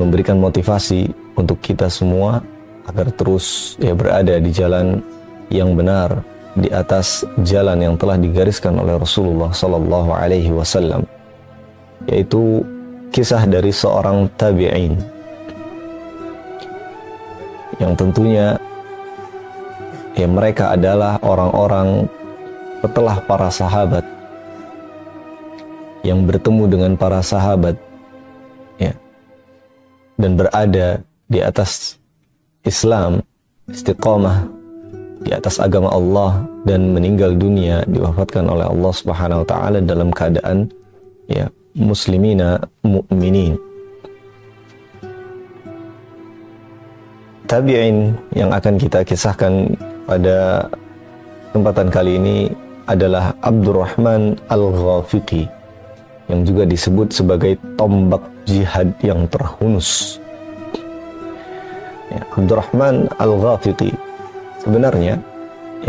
memberikan motivasi untuk kita semua agar terus berada di jalan yang benar, di atas jalan yang telah digariskan oleh Rasulullah sallallahu alaihi wasallam, yaitu kisah dari seorang tabi'in yang tentunya mereka adalah orang-orang setelah para sahabat, yang bertemu dengan para sahabat dan berada di atas Islam, istiqamah di atas agama Allah, dan meninggal dunia diwafatkan oleh Allah Subhanahu wa taala dalam keadaan muslimina mu'minin. Tabi'in yang akan kita kisahkan pada kesempatan kali ini adalah Abdurrahman Al-Ghafiqi, yang juga disebut sebagai tombak jihad yang terhunus. Abdurrahman Al-Ghafiqi sebenarnya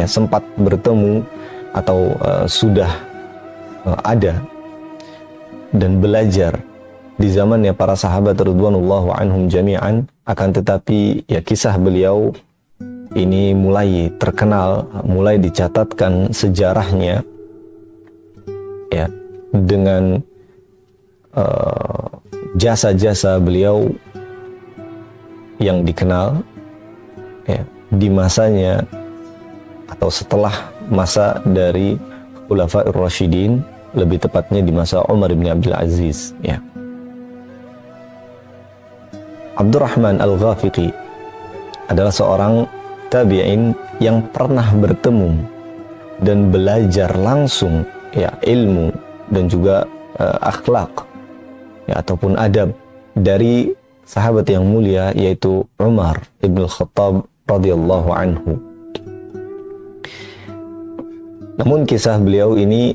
sempat bertemu atau sudah ada dan belajar di zamannya para sahabat radhiyallahu anhum jami'an, akan tetapi kisah beliau ini mulai terkenal, mulai dicatatkan sejarahnya dengan jasa-jasa beliau yang dikenal di masanya atau setelah masa dari Khulafaur Rasyidin, lebih tepatnya di masa Umar bin Abdul Aziz. Abdurrahman Al-Ghafiqi adalah seorang tabi'in yang pernah bertemu dan belajar langsung ilmu dan juga akhlak ataupun adab dari sahabat yang mulia, yaitu Umar ibn Khattab radhiyallahu anhu. Namun kisah beliau ini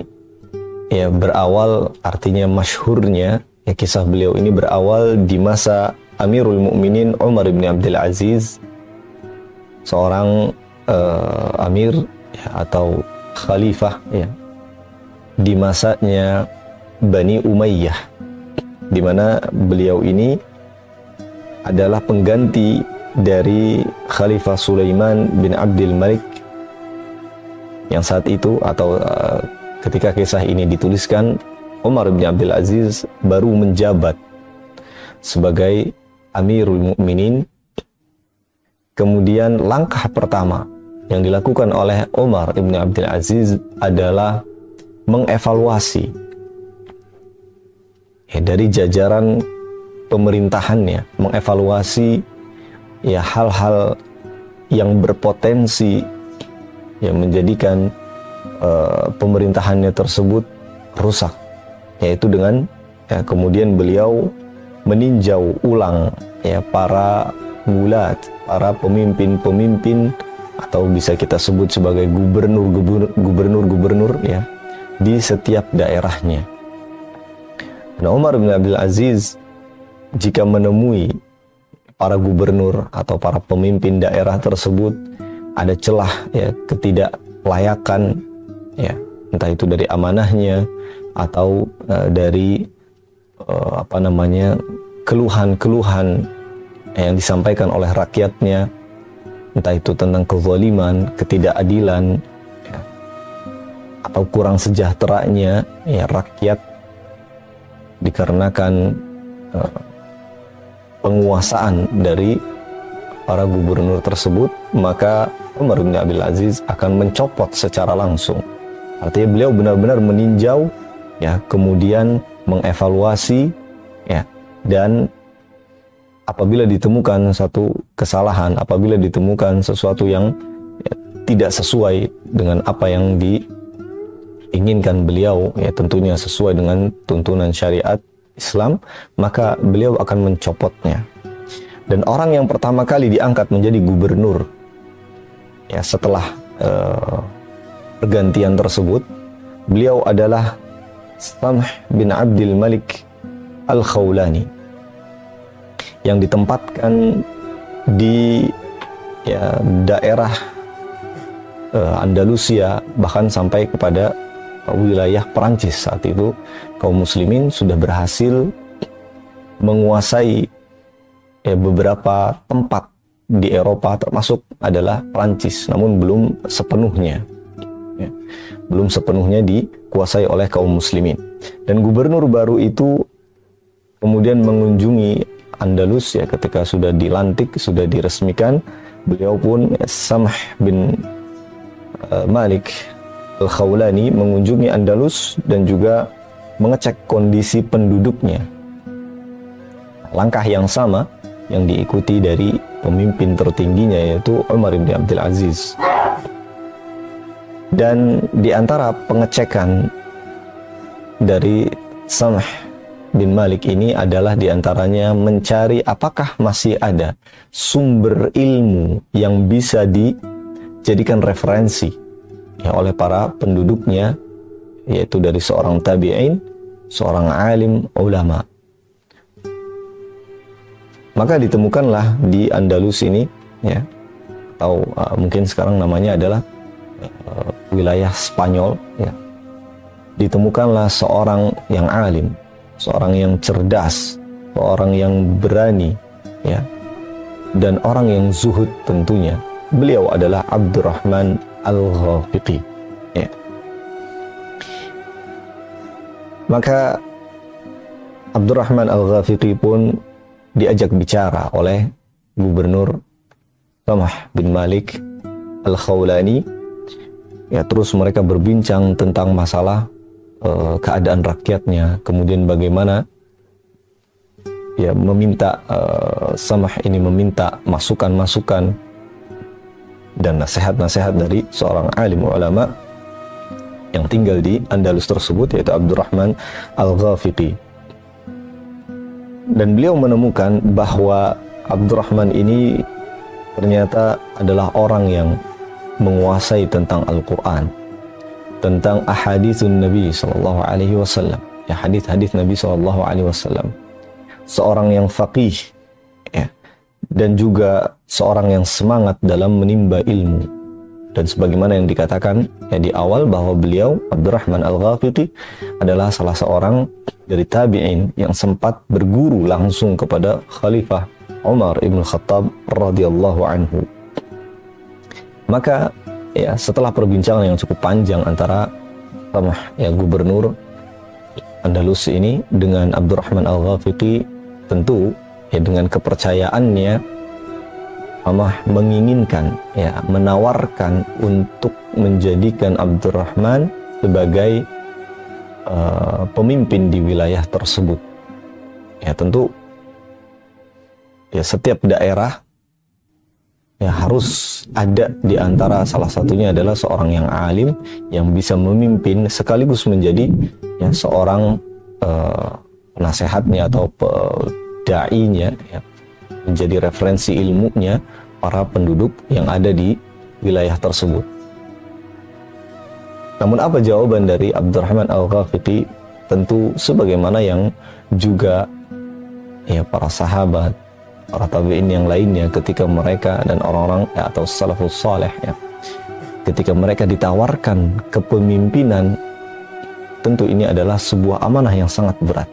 berawal, artinya masyhurnya kisah beliau ini berawal di masa Amirul Mukminin Umar bin Abdul Aziz, seorang amir atau khalifah di masanya Bani Umayyah, di mana beliau ini adalah pengganti dari Khalifah Sulaiman bin Abdul Malik yang saat itu, atau ketika kisah ini dituliskan, Umar bin Abdul Aziz baru menjabat sebagai Amirul Mukminin. Kemudian langkah pertama yang dilakukan oleh Umar bin Abdul Aziz adalah mengevaluasi dari jajaran pemerintahannya, mengevaluasi hal-hal yang berpotensi yang menjadikan pemerintahannya tersebut rusak, yaitu dengan kemudian beliau meninjau ulang para wulat, para pemimpin-pemimpin, atau bisa kita sebut sebagai gubernur-gubernur di setiap daerahnya. Nah, Umar bin Abdul Aziz jika menemui para gubernur atau para pemimpin daerah tersebut ada celah ketidaklayakan, entah itu dari amanahnya atau dari keluhan-keluhan yang disampaikan oleh rakyatnya, entah itu tentang kezaliman, ketidakadilan, atau kurang sejahteranya rakyat dikarenakan penguasaan dari para gubernur tersebut, maka Umar bin Abdul Aziz akan mencopot secara langsung. Artinya beliau benar-benar meninjau, kemudian mengevaluasi, dan apabila ditemukan satu kesalahan, apabila ditemukan sesuatu yang tidak sesuai dengan apa yang diinginkan beliau, tentunya sesuai dengan tuntunan syariat Islam, maka beliau akan mencopotnya. Dan orang yang pertama kali diangkat menjadi gubernur setelah pergantian tersebut, beliau adalah Samh bin Abdul Malik Al-Khawlani, yang ditempatkan di daerah Andalusia, bahkan sampai kepada wilayah Perancis. Saat itu kaum muslimin sudah berhasil menguasai beberapa tempat di Eropa, termasuk adalah Prancis, namun belum sepenuhnya belum sepenuhnya dikuasai oleh kaum muslimin. Dan gubernur baru itu kemudian mengunjungi Andalus ketika sudah dilantik, sudah diresmikan. Beliau pun Samh bin Malik Al-Khawlani mengunjungi Andalus dan juga mengecek kondisi penduduknya. Langkah yang sama yang diikuti dari pemimpin tertingginya, yaitu Umar bin Abdul Aziz. Dan di antara pengecekan dari Samh bin Malik ini adalah diantaranya mencari apakah masih ada sumber ilmu yang bisa dijadikan referensi oleh para penduduknya, yaitu dari seorang tabi'in, seorang alim ulama. Maka ditemukanlah di Andalus ini, atau mungkin sekarang namanya adalah wilayah Spanyol, ditemukanlah seorang yang alim, seorang yang cerdas, seorang yang berani, dan orang yang zuhud tentunya. Beliau adalah Abdurrahman Al-Ghafiqi. Maka Abdurrahman Al-Ghafiqi pun diajak bicara oleh Gubernur Samh bin Malik Al-Khawlani. Terus mereka berbincang tentang masalah keadaan rakyatnya, kemudian bagaimana meminta Samh ini meminta masukan-masukan dan nasihat-nasihat dari seorang alim ulama yang tinggal di Andalus tersebut, yaitu Abdurrahman Al-Ghafiqi. Dan beliau menemukan bahwa Abdurrahman ini ternyata adalah orang yang menguasai tentang Al-Quran, tentang ahaditsun Nabi sallallahu alaihi wasallam, hadis-hadis Nabi sallallahu alaihi wasallam. Seorang yang faqih, dan juga seorang yang semangat dalam menimba ilmu. Dan sebagaimana yang dikatakan di awal bahwa beliau Abdurrahman Al-Ghafiqi adalah salah seorang dari tabi'in yang sempat berguru langsung kepada Khalifah Umar ibn Khattab radhiyallahu anhu. Maka setelah perbincangan yang cukup panjang antara Gubernur Andalus ini dengan Abdurrahman Al-Ghafiqi, tentu dengan kepercayaannya menginginkan menawarkan untuk menjadikan Abdurrahman sebagai pemimpin di wilayah tersebut. Tentu setiap daerah harus ada di antara, salah satunya adalah seorang yang alim yang bisa memimpin sekaligus menjadi seorang penasehatnya atau da'inya, menjadi referensi ilmunya para penduduk yang ada di wilayah tersebut. Namun apa jawaban dari Abdurrahman Al-Ghafiqi? Tentu sebagaimana yang juga para sahabat, para tabi'in yang lainnya, ketika mereka dan orang-orang atau salafus saleh ketika mereka ditawarkan kepemimpinan, tentu ini adalah sebuah amanah yang sangat berat.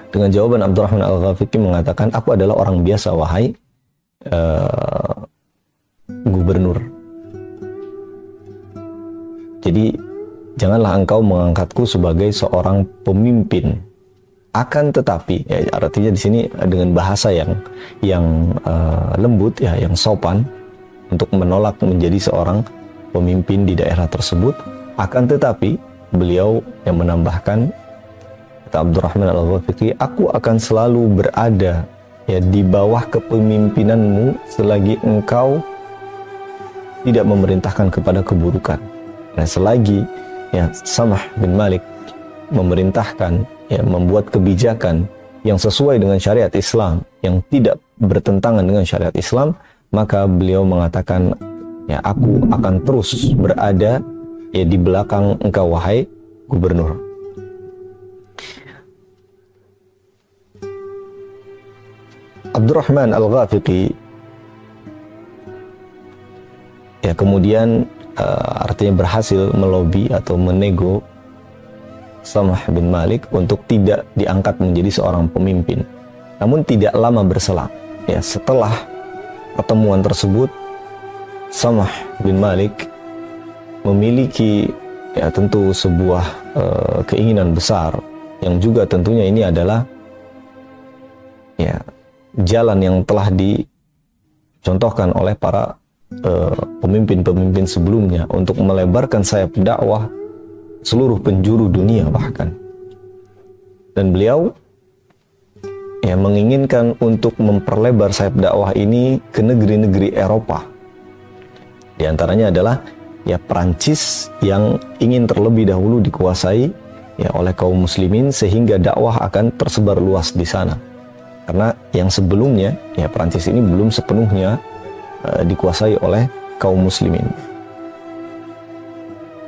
Dengan jawaban Abdurrahman Al-Ghafiqi mengatakan, aku adalah orang biasa wahai gubernur. Jadi janganlah engkau mengangkatku sebagai seorang pemimpin. Akan tetapi, artinya di sini dengan bahasa yang lembut, yang sopan, untuk menolak menjadi seorang pemimpin di daerah tersebut. Akan tetapi beliau yang menambahkan, kata Abdurrahman Al-Ghafiqi, aku akan selalu berada di bawah kepemimpinanmu selagi engkau tidak memerintahkan kepada keburukan. Nah, selagi Samh bin Malik memerintahkan, membuat kebijakan yang sesuai dengan syariat Islam, yang tidak bertentangan dengan syariat Islam, maka beliau mengatakan, aku akan terus berada di belakang engkau wahai gubernur. Abdurrahman Al-Ghafiqi kemudian artinya berhasil melobi atau menego Samh bin Malik untuk tidak diangkat menjadi seorang pemimpin. Namun tidak lama berselang, ya, setelah pertemuan tersebut, Samah bin Malik memiliki, ya, tentu sebuah keinginan besar, yang juga tentunya ini adalah, ya, jalan yang telah dicontohkan oleh para pemimpin-pemimpin sebelumnya untuk melebarkan sayap dakwah seluruh penjuru dunia bahkan. Dan beliau, ya, menginginkan untuk memperlebar sayap dakwah ini ke negeri-negeri Eropa. Di antaranya adalah, ya, Prancis yang ingin terlebih dahulu dikuasai, ya, oleh kaum muslimin sehingga dakwah akan tersebar luas di sana. Karena yang sebelumnya, ya, Prancis ini belum sepenuhnya dikuasai oleh kaum muslimin.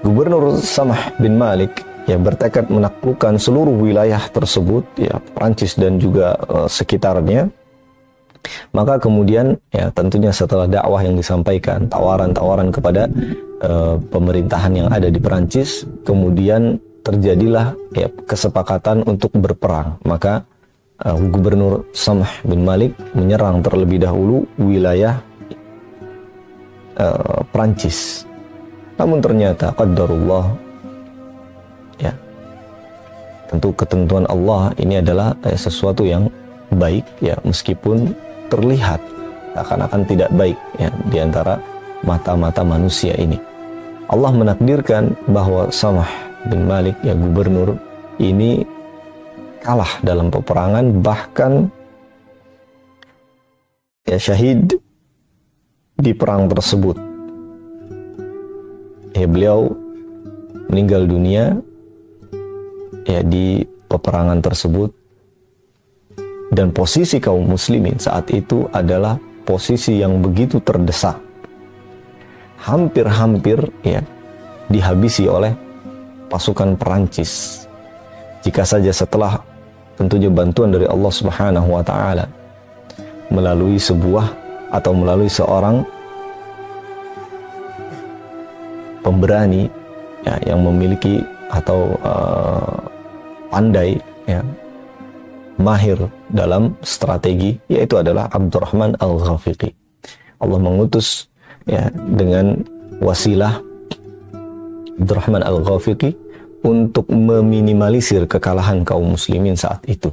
Gubernur Samah bin Malik, ya, bertekad menaklukkan seluruh wilayah tersebut, ya, Prancis dan juga sekitarnya. Maka kemudian, ya, tentunya setelah dakwah yang disampaikan, tawaran-tawaran kepada pemerintahan yang ada di Prancis, kemudian terjadilah, ya, kesepakatan untuk berperang. Maka Gubernur Samah bin Malik menyerang terlebih dahulu wilayah Prancis. Namun ternyata qadarullah, ya, tentu ketentuan Allah ini adalah sesuatu yang baik, ya, meskipun terlihat akan tidak baik, ya, di antara mata-mata manusia ini. Allah menakdirkan bahwa Samah bin Malik, ya, gubernur ini kalah dalam peperangan, bahkan, ya, syahid di perang tersebut. Ya, beliau meninggal dunia, ya, di peperangan tersebut. Dan posisi kaum muslimin saat itu adalah posisi yang begitu terdesak, hampir-hampir, ya, dihabisi oleh pasukan Perancis. Jika saja setelah tentunya bantuan dari Allah Subhanahu wa Ta'ala melalui seorang pemberani, ya, yang memiliki atau pandai, ya, mahir dalam strategi, yaitu adalah Abdurrahman Al-Ghafiqi. Allah mengutus, ya, dengan wasilah Abdurrahman Al-Ghafiqi untuk meminimalisir kekalahan kaum muslimin saat itu.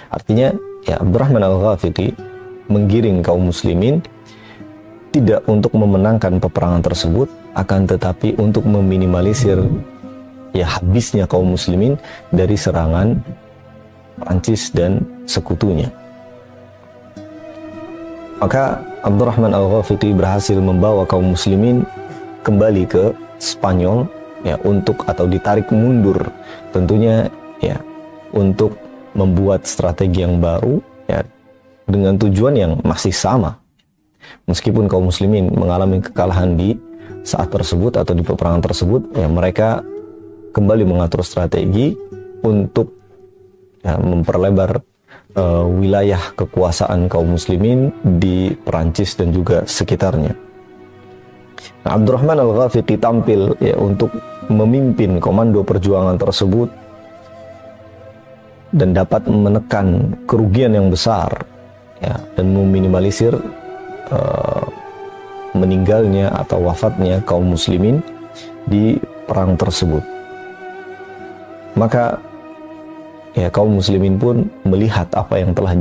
Artinya, ya, Abdurrahman Al-Ghafiqi menggiring kaum muslimin tidak untuk memenangkan peperangan tersebut, akan tetapi untuk meminimalisir, ya, habisnya kaum muslimin dari serangan Prancis dan sekutunya. Maka Abdurrahman Al-Ghafiqi berhasil membawa kaum muslimin kembali ke Spanyol, ya, atau ditarik mundur, tentunya, ya, untuk membuat strategi yang baru, ya, dengan tujuan yang masih sama. Meskipun kaum muslimin mengalami kekalahan di saat tersebut atau di peperangan tersebut, ya, mereka kembali mengatur strategi untuk, ya, memperlebar wilayah kekuasaan kaum muslimin di Perancis dan juga sekitarnya. Nah, Abdurrahman Al-Ghafiqi tampil, ya, untuk memimpin komando perjuangan tersebut dan dapat menekan kerugian yang besar, ya, dan meminimalisir meninggalnya atau wafatnya kaum muslimin di perang tersebut. Maka, ya, kaum muslimin pun melihat apa yang telah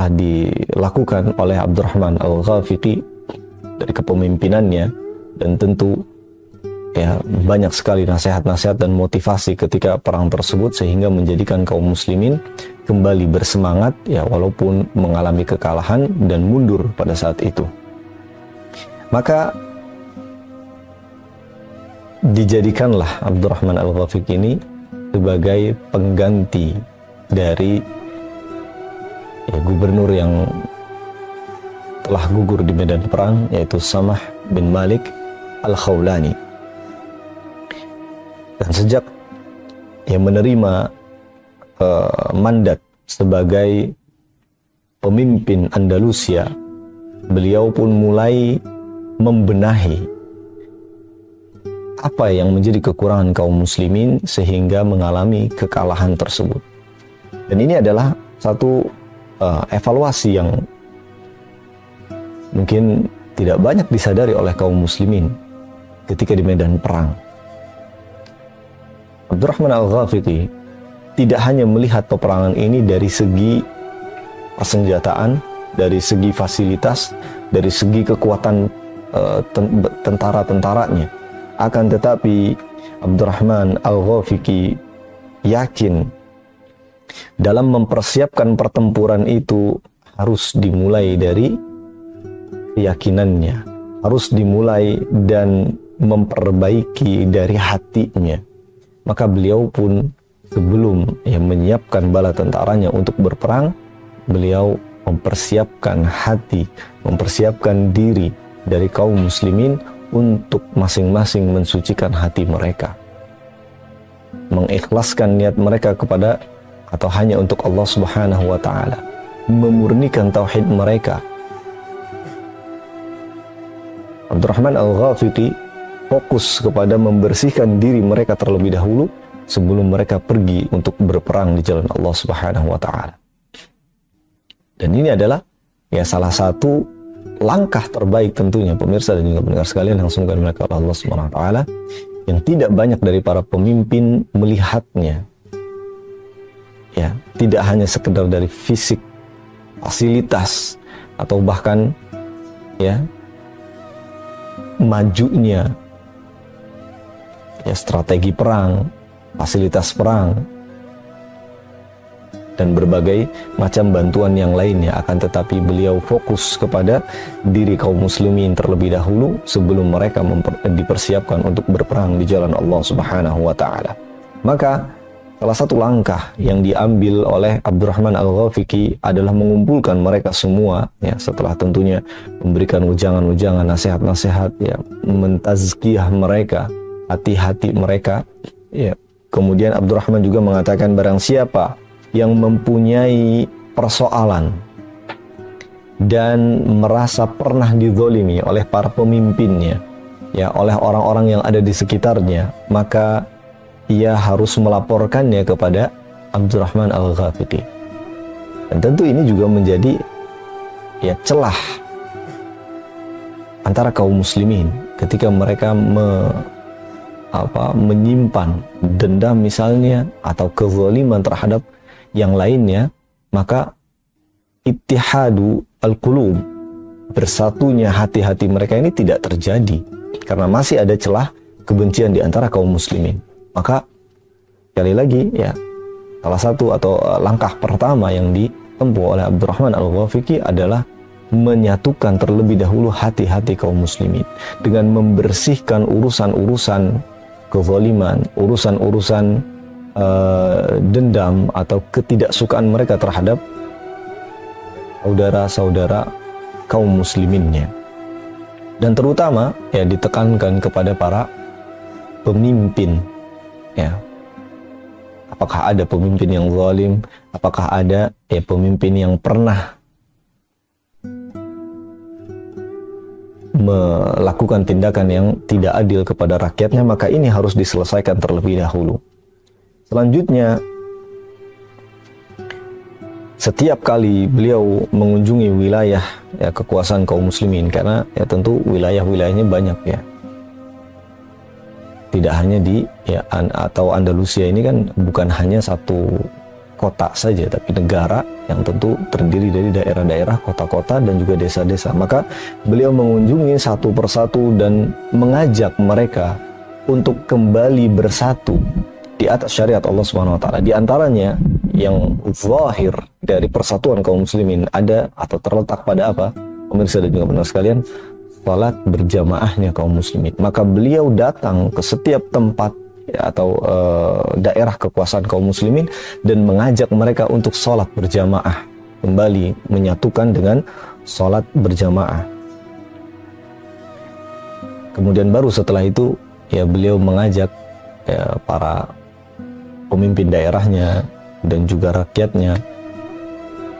dilakukan oleh Abdurrahman Al-Ghafiqi dari kepemimpinannya, dan tentu, ya, banyak sekali nasihat-nasihat dan motivasi ketika perang tersebut sehingga menjadikan kaum muslimin kembali bersemangat, ya, walaupun mengalami kekalahan dan mundur pada saat itu. Maka dijadikanlah Abdurrahman Al-Ghafiqi ini sebagai pengganti dari, ya, gubernur yang telah gugur di medan perang, yaitu Samah bin Malik Al-Khawlani. Dan sejak, ya, menerima mandat sebagai pemimpin Andalusia, beliau pun mulai membenahi apa yang menjadi kekurangan kaum muslimin sehingga mengalami kekalahan tersebut. Dan ini adalah satu evaluasi yang mungkin tidak banyak disadari oleh kaum muslimin ketika di medan perang. Abdurrahman Al-Ghafiqi tidak hanya melihat peperangan ini dari segi persenjataan, dari segi fasilitas, dari segi kekuatan tentara-tentaranya, akan tetapi Abdurrahman Al-Ghafiqi yakin dalam mempersiapkan pertempuran itu harus dimulai dari keyakinannya, harus dimulai dan memperbaiki dari hatinya. Maka beliau pun sebelum menyiapkan bala tentaranya untuk berperang, beliau mempersiapkan hati, mempersiapkan diri dari kaum muslimin untuk masing-masing mensucikan hati mereka, mengikhlaskan niat mereka kepada atau hanya untuk Allah Subhanahu wa taala, memurnikan tauhid mereka. Abdurrahman Al-Ghafiqi fokus kepada membersihkan diri mereka terlebih dahulu sebelum mereka pergi untuk berperang di jalan Allah Subhanahu wa taala. Dan ini adalah salah satu langkah terbaik tentunya pemirsa dan juga pendengar sekalian yang semoga dimuliakan oleh Allah Subhanahu wa taala, yang tidak banyak dari para pemimpin melihatnya. Tidak hanya sekedar dari fisik, fasilitas, atau bahkan majunya strategi perang, fasilitas perang, dan berbagai macam bantuan yang lainnya, akan tetapi beliau fokus kepada diri kaum muslimin terlebih dahulu sebelum mereka dipersiapkan untuk berperang di jalan Allah Subhanahu wa taala. Maka salah satu langkah yang diambil oleh Abdurrahman Al-Ghafiqi adalah mengumpulkan mereka semua, setelah tentunya memberikan ujangan-ujangan, nasihat-nasihat, mentazkiyah mereka, hati-hati mereka. Kemudian Abdurrahman juga mengatakan, barang siapa yang mempunyai persoalan dan merasa pernah dizolimi oleh para pemimpinnya, oleh orang-orang yang ada di sekitarnya, maka ia harus melaporkannya kepada Abdurrahman Al-Ghafiqi. Dan tentu ini juga menjadi celah antara kaum muslimin ketika mereka menyimpan dendam misalnya atau kezaliman terhadap yang lainnya, maka ittihadu al-qulub, bersatunya hati-hati mereka ini tidak terjadi karena masih ada celah kebencian di antara kaum muslimin. Maka sekali lagi salah satu atau langkah pertama yang ditempuh oleh Abdurrahman Al-Ghafiqi adalah menyatukan terlebih dahulu hati-hati kaum muslimin dengan membersihkan urusan-urusan kezaliman, urusan-urusan dendam atau ketidaksukaan mereka terhadap saudara-saudara kaum musliminnya. Dan terutama ditekankan kepada para pemimpin. Apakah ada pemimpin yang zalim? Apakah ada pemimpin yang pernah melakukan tindakan yang tidak adil kepada rakyatnya? Maka ini harus diselesaikan terlebih dahulu. Selanjutnya, setiap kali beliau mengunjungi wilayah kekuasaan kaum muslimin, karena tentu wilayah-wilayahnya banyak tidak hanya di atau Andalusia ini kan bukan hanya satu kota saja, tapi negara yang tentu terdiri dari daerah-daerah, kota-kota dan juga desa-desa. Maka beliau mengunjungi satu persatu dan mengajak mereka untuk kembali bersatu di atas syariat Allah Subhanahu wa taala. Di antaranya yang zahir dari persatuan kaum muslimin ada atau terletak pada apa? Pemirsa dan juga pendengar sekalian, salat berjamaahnya kaum muslimin. Maka beliau datang ke setiap tempat atau daerah kekuasaan kaum muslimin dan mengajak mereka untuk salat berjamaah, kembali menyatukan dengan salat berjamaah. Kemudian baru setelah itu beliau mengajak para pemimpin daerahnya dan juga rakyatnya,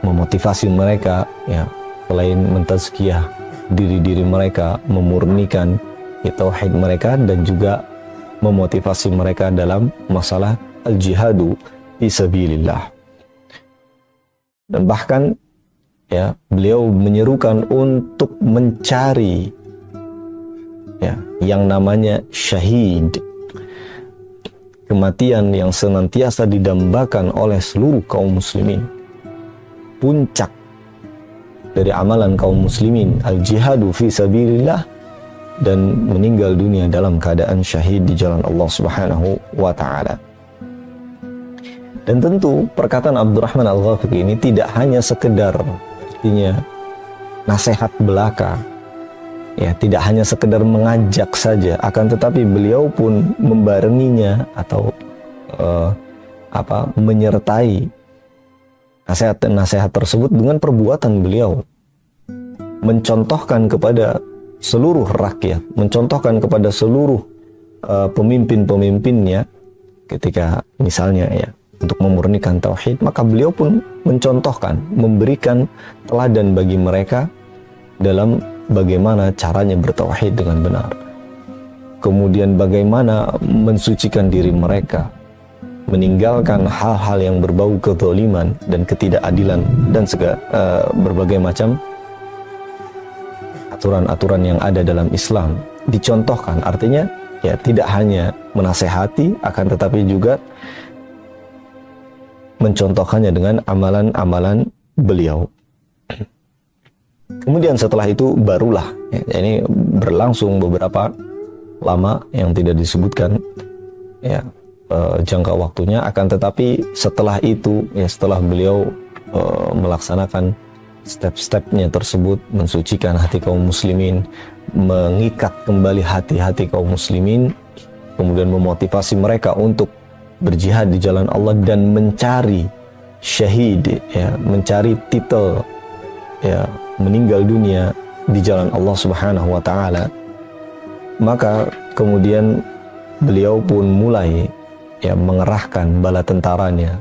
memotivasi mereka selain mentazkiyah diri-diri mereka, memurnikan tauhid mereka, dan juga memotivasi mereka dalam masalah al-jihadu fi sabilillah. Dan bahkan ya beliau menyerukan untuk mencari ya yang namanya syahid, kematian yang senantiasa didambakan oleh seluruh kaum muslimin. Puncak dari amalan kaum muslimin al-jihadu fi sabilillah, dan meninggal dunia dalam keadaan syahid di jalan Allah Subhanahu wa taala. Dan tentu perkataan Abdurrahman Al-Ghafiqi ini tidak hanya sekedar artinya nasihat belaka, ya, tidak hanya sekedar mengajak saja, akan tetapi beliau pun membarenginya atau menyertai nasihat-nasihat tersebut dengan perbuatan beliau, mencontohkan kepada seluruh rakyat, mencontohkan kepada seluruh pemimpin-pemimpinnya ketika misalnya ya untuk memurnikan tauhid, maka beliau pun mencontohkan, memberikan teladan bagi mereka dalam bagaimana caranya bertauhid dengan benar. Kemudian bagaimana mensucikan diri mereka, meninggalkan hal-hal yang berbau kezaliman dan ketidakadilan dan berbagai macam aturan-aturan yang ada dalam Islam dicontohkan. Artinya ya tidak hanya menasehati, akan tetapi juga mencontohkannya dengan amalan-amalan beliau. Kemudian setelah itu barulah ya, ini berlangsung beberapa lama yang tidak disebutkan ya jangka waktunya, akan tetapi setelah itu ya, setelah beliau melaksanakan step-stepnya tersebut, mensucikan hati kaum muslimin, mengikat kembali hati-hati kaum muslimin, kemudian memotivasi mereka untuk berjihad di jalan Allah dan mencari syahid ya, mencari titel ya meninggal dunia di jalan Allah Subhanahu wa taala. Maka kemudian beliau pun mulai ya mengerahkan bala tentaranya,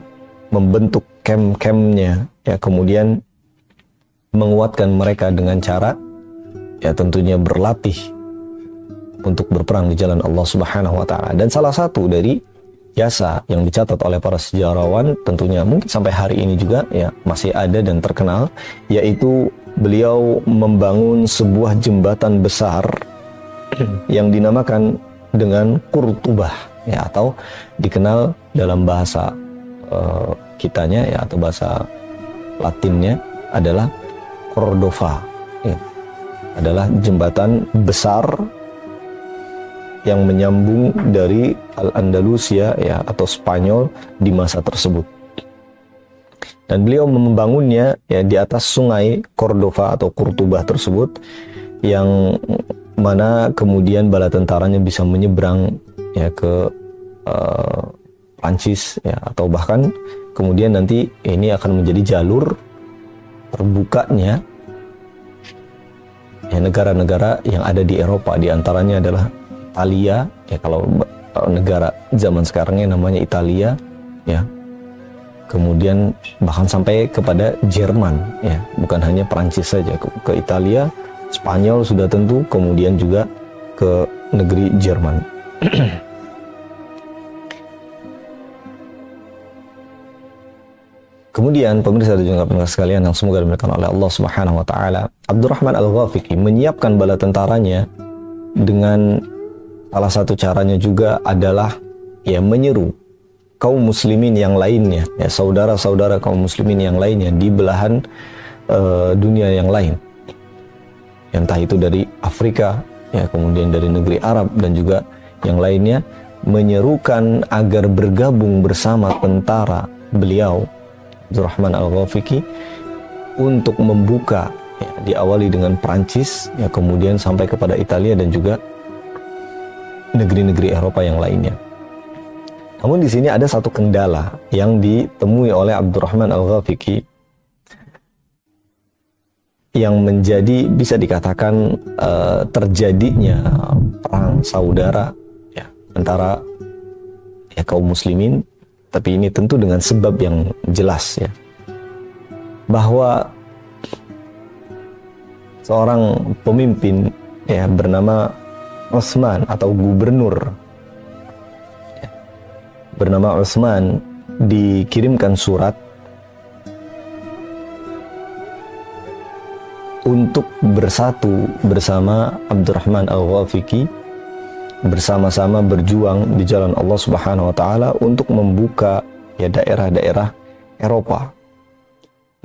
membentuk camp-campnya ya, kemudian menguatkan mereka dengan cara ya tentunya berlatih untuk berperang di jalan Allah Subhanahu wa taala. Dan salah satu dari jasa yang dicatat oleh para sejarawan, tentunya mungkin sampai hari ini juga ya masih ada dan terkenal, yaitu beliau membangun sebuah jembatan besar yang dinamakan dengan Qurtubah ya, atau dikenal dalam bahasa kitanya ya, atau bahasa Latinnya adalah Cordova ya. Adalah jembatan besar yang menyambung dari Al-Andalusia ya, atau Spanyol di masa tersebut. Dan beliau membangunnya ya di atas sungai Cordova atau Qurtubah tersebut, yang mana kemudian bala tentaranya bisa menyeberang ya ke Prancis ya, atau bahkan kemudian nanti ini akan menjadi jalur terbukanya ya negara-negara yang ada di Eropa, di antaranya adalah Italia ya, kalau negara zaman sekarangnya namanya Italia ya, kemudian bahkan sampai kepada Jerman ya, bukan hanya Prancis saja, ke Italia, Spanyol sudah tentu, kemudian juga ke negeri Jerman. Kemudian pemirsa dan juga pendengar sekalian yang semoga dimuliakan oleh Allah Subhanahu wa taala, Abdurrahman Al-Ghafiqi menyiapkan bala tentaranya dengan salah satu caranya juga adalah ya menyeru kaum muslimin yang lainnya ya, saudara-saudara kaum muslimin yang lainnya di belahan dunia yang lain, entah itu dari Afrika ya, kemudian dari negeri Arab dan juga yang lainnya, menyerukan agar bergabung bersama tentara beliau Abdurrahman Al-Ghafiqi untuk membuka ya, diawali dengan Prancis ya, kemudian sampai kepada Italia dan juga negeri-negeri Eropa yang lainnya. Namun di sini ada satu kendala yang ditemui oleh Abdurrahman Al-Ghafiqi yang menjadi bisa dikatakan terjadinya perang saudara ya, antara ya, kaum muslimin, tapi ini tentu dengan sebab yang jelas ya, bahwa seorang pemimpin ya bernama Utsman atau gubernur bernama Utsman dikirimkan surat untuk bersatu bersama Abdurrahman Al-Ghafiqi, bersama-sama berjuang di jalan Allah Subhanahu wa taala untuk membuka ya daerah-daerah Eropa.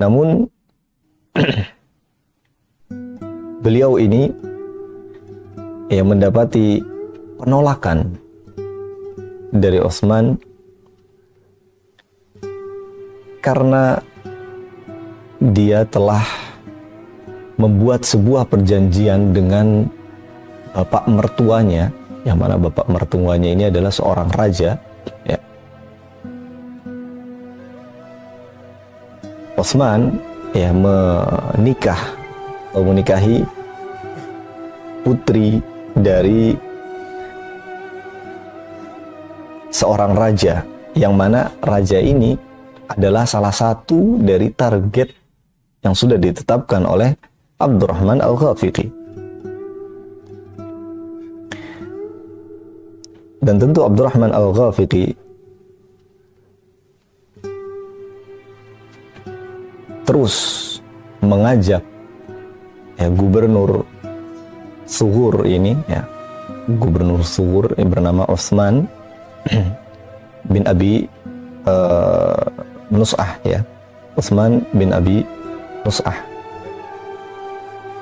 Namun beliau ini ya mendapati penolakan dari Utsman karena dia telah membuat sebuah perjanjian dengan bapak mertuanya, yang mana bapak mertuanya ini adalah seorang raja ya. Utsman ya menikahi putri dari seorang raja, yang mana raja ini adalah salah satu dari target yang sudah ditetapkan oleh Abdurrahman Al-Ghafiqi. Dan tentu Abdurrahman Al-Ghafiqi terus mengajak ya gubernur Sughur ini ya, gubernur Sughur yang bernama Utsman bin Abi Nus'ah ya, Utsman bin Abi Nus'ah,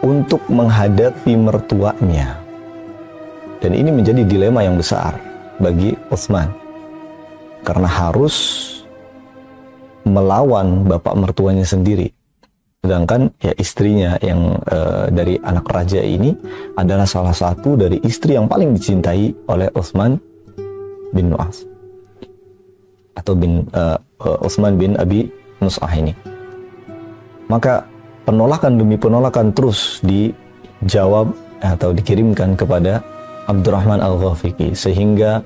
untuk menghadapi mertuanya. Dan ini menjadi dilema yang besar bagi Utsman, karena harus melawan bapak mertuanya sendiri, sedangkan ya istrinya yang dari anak raja ini adalah salah satu dari istri yang paling dicintai oleh Utsman bin Nu'as atau Utsman bin Abi Nus'ah ini. Maka penolakan demi penolakan terus dijawab atau dikirimkan kepada Abdurrahman Al-Ghafiqi, sehingga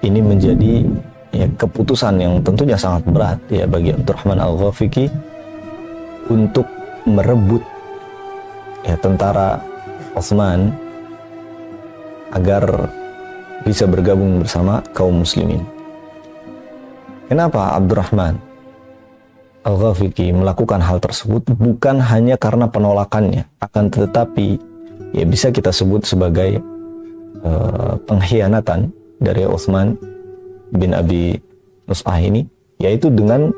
ini menjadi ya keputusan yang tentunya sangat berat ya bagi Abdurrahman Al-Ghafiqi untuk merebut ya tentara Utsman agar bisa bergabung bersama kaum muslimin. Kenapa Abdurrahman Al-Ghafiqi melakukan hal tersebut? Bukan hanya karena penolakannya, akan tetapi ya bisa kita sebut sebagai pengkhianatan dari Utsman bin Abi Nus'ah ini, yaitu dengan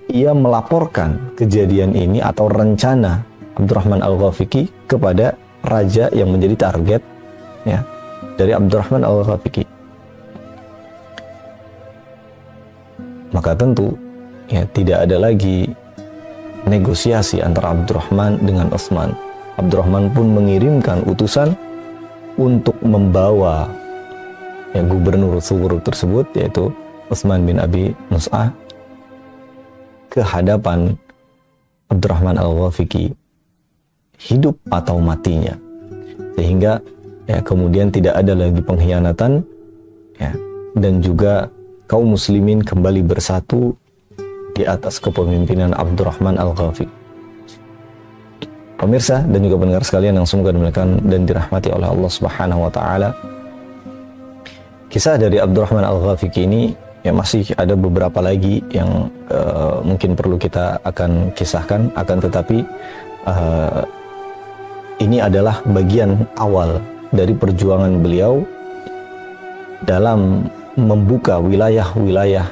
ia melaporkan kejadian ini atau rencana Abdurrahman Al-Ghafiqi kepada raja yang menjadi target ya dari Abdurrahman Al-Ghafiqi. Maka tentu ya tidak ada lagi negosiasi antara Abdurrahman dengan Utsman. Abdurrahman pun mengirimkan utusan untuk membawa ya gubernur Sughur tersebut, yaitu Utsman bin Abi Nus'ah, ke hadapan Abdurrahman Al-Ghafiqi, hidup atau matinya, sehingga ya kemudian tidak ada lagi pengkhianatan ya, dan juga kaum muslimin kembali bersatu di atas kepemimpinan Abdurrahman Al-Ghafiqi. Pemirsa dan juga pendengar sekalian yang semoga dimuliakan dan dirahmati oleh Allah Subhanahu wa taala, kisah dari Abdurrahman Al-Ghafiqi ini ya masih ada beberapa lagi yang mungkin perlu kita akan kisahkan, akan tetapi ini adalah bagian awal dari perjuangan beliau dalam membuka wilayah-wilayah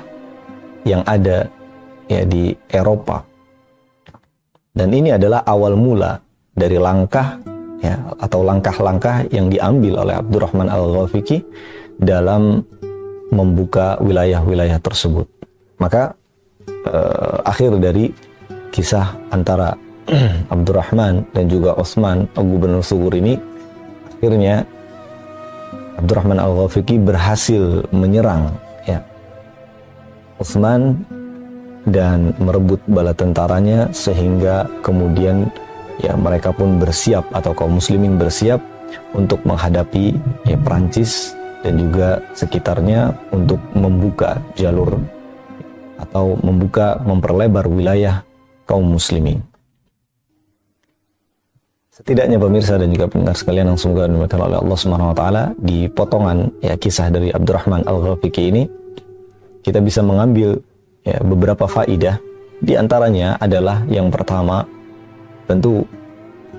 yang ada ya di Eropa. Dan ini adalah awal mula dari langkah ya atau langkah-langkah yang diambil oleh Abdurrahman Al-Ghafiqi dalam membuka wilayah-wilayah tersebut. Maka akhir dari kisah antara Abdurrahman dan juga Utsman, gubernur Sughur ini, akhirnya Abdurrahman Al-Ghafiqi berhasil menyerang ya Utsman dan merebut bala tentaranya, sehingga kemudian ya mereka pun bersiap atau kaum muslimin bersiap untuk menghadapi ya Prancis dan juga sekitarnya untuk membuka jalur atau memperlebar wilayah kaum muslimin. Setidaknya pemirsa dan juga pendengar sekalian yang semoga dimuliakan oleh Allah Subhanahu wa taala, di potongan ya kisah dari Abdurrahman Al-Ghafiqi ini kita bisa mengambil ya beberapa faidah. Di antaranya adalah yang pertama, tentu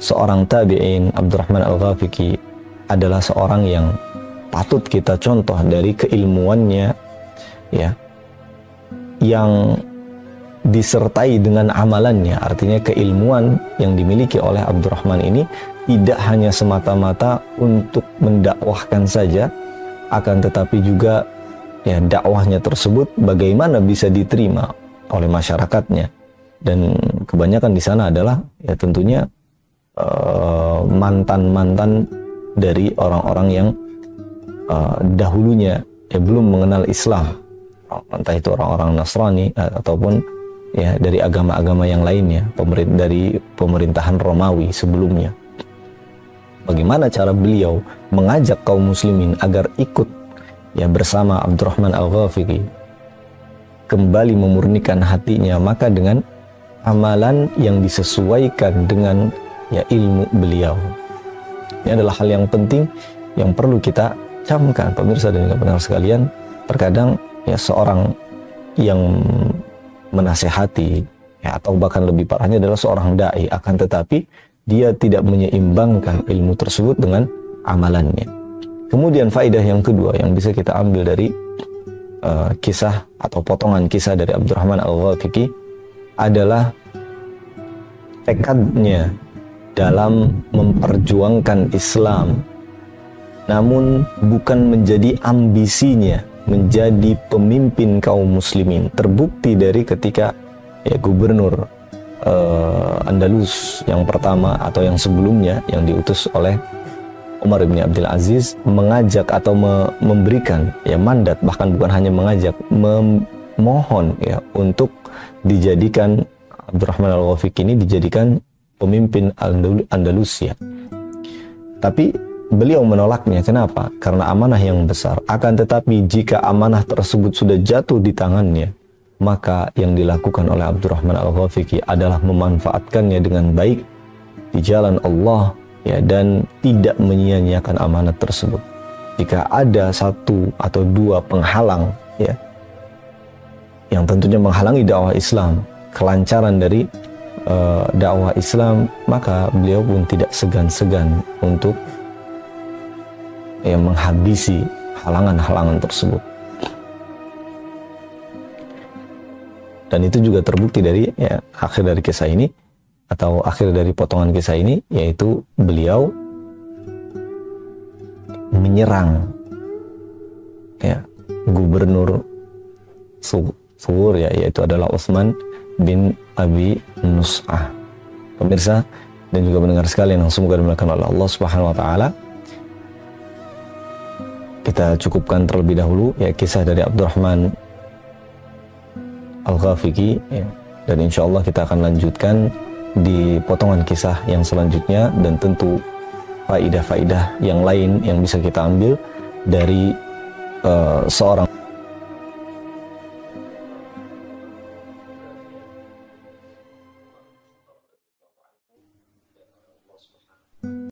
seorang tabi'in Abdurrahman Al-Ghafiqi adalah seorang yang patut kita contoh dari keilmuannya ya, yang disertai dengan amalannya. Artinya keilmuan yang dimiliki oleh Abdurrahman ini tidak hanya semata-mata untuk mendakwahkan saja, akan tetapi juga ya dakwahnya tersebut bagaimana bisa diterima oleh masyarakatnya. Dan kebanyakan di sana adalah ya tentunya mantan-mantan dari orang-orang yang dahulunya ya belum mengenal Islam, entah itu orang-orang Nasrani ataupun ya dari agama-agama yang lainnya, dari pemerintahan Romawi sebelumnya. Bagaimana cara beliau mengajak kaum muslimin agar ikut ya bersama Abdurrahman Al-Ghafiqi kembali memurnikan hatinya, maka dengan amalan yang disesuaikan dengan ya ilmu beliau. Ini adalah hal yang penting yang perlu kita camkan, pemirsa dan juga pendengar sekalian. Terkadang ya seorang yang menasehati ya, atau bahkan lebih parahnya adalah seorang dai, akan tetapi dia tidak menyeimbangkan ilmu tersebut dengan amalannya. Kemudian faedah yang kedua yang bisa kita ambil dari kisah atau potongan kisah dari Abdurrahman Al-Ghafiqi adalah tekadnya dalam memperjuangkan Islam, namun bukan menjadi ambisinya menjadi pemimpin kaum muslimin. Terbukti dari ketika ya gubernur Andalus yang pertama atau yang sebelumnya yang diutus oleh Umar bin Abdul Aziz mengajak atau memberikan ya mandat, bahkan bukan hanya mengajak, memohon ya untuk dijadikan Abdurrahman Al-Ghafiqi ini dijadikan pemimpin Andalusia. Tapi beliau menolaknya. Kenapa? Karena amanah yang besar. Akan tetapi jika amanah tersebut sudah jatuh di tangannya, maka yang dilakukan oleh Abdurrahman Al-Ghafiqi adalah memanfaatkannya dengan baik di jalan Allah ya, dan tidak menyia-nyiakan amanat tersebut. Jika ada satu atau dua penghalang ya, yang tentunya menghalangi dakwah Islam, kelancaran dari dakwah Islam, maka beliau pun tidak segan-segan untuk yang menghabisi halangan-halangan tersebut. Dan itu juga terbukti dari ya, akhir dari kisah ini atau akhir dari potongan kisah ini, yaitu beliau menyerang ya gubernur Sugur ya, yaitu adalah Utsman bin Abi Nus'ah. Pemirsa dan juga pendengar sekalian yang semoga dimuliakan oleh Allah Subhanahu wa taala, kita cukupkan terlebih dahulu ya kisah dari Abdurrahman Al-Ghafiqi ya. Dan insya Allah kita akan lanjutkan di potongan kisah yang selanjutnya, dan tentu faidah-faidah yang lain yang bisa kita ambil dari seorang